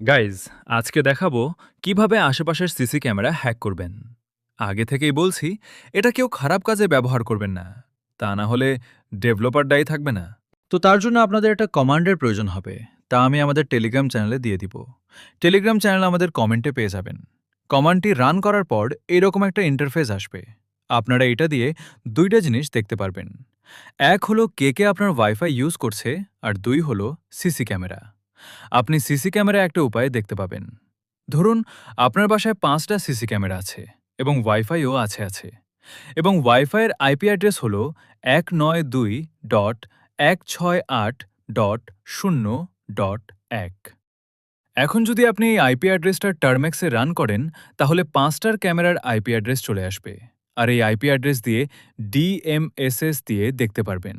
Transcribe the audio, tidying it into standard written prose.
Guys আজকে দেখাবো কিভাবে আশেপাশের সিসি ক্যামেরা হ্যাক করবেন। আগে থেকেই বলছি, এটা কেউ খারাপ কাজে ব্যবহার করবেন না, তা না হলে ডেভেলপার দায়ী থাকবে না। তো তার জন্য আপনাদের একটা কমান্ডের প্রয়োজন হবে, তা আমি আমাদের টেলিগ্রাম চ্যানেলে দিয়ে দিব। টেলিগ্রাম চ্যানেল আমাদের কমেন্টে পেয়ে যাবেন। কমান্ডটি রান করার পর এরকম একটা ইন্টারফেস আসবে। আপনারা এটা দিয়ে দুইটা জিনিস দেখতে পারবেন। এক হলো কে কে আপনার ওয়াইফাই ইউজ করছে, আর দুই হলো সিসি ক্যামেরা। আপনি সিসি ক্যামেরা একটা উপায়ে দেখতে পাবেন। ধরুন আপনার বাসায় ৫টা সিসি ক্যামেরা আছে এবং ওয়াইফাইও আছে এবং ওয়াইফাইয়ের আইপি অ্যাড্রেস হল ১৯২.১৬৮.০.১। এখন যদি আপনি এই আইপি অ্যাড্রেসটা টার্মেক্সে রান করেন, তাহলে ৫টার ক্যামেরার আইপি অ্যাড্রেস চলে আসবে, আর এই আইপি অ্যাড্রেস দিয়ে ডিএমএসএস দিয়ে দেখতে পারবেন।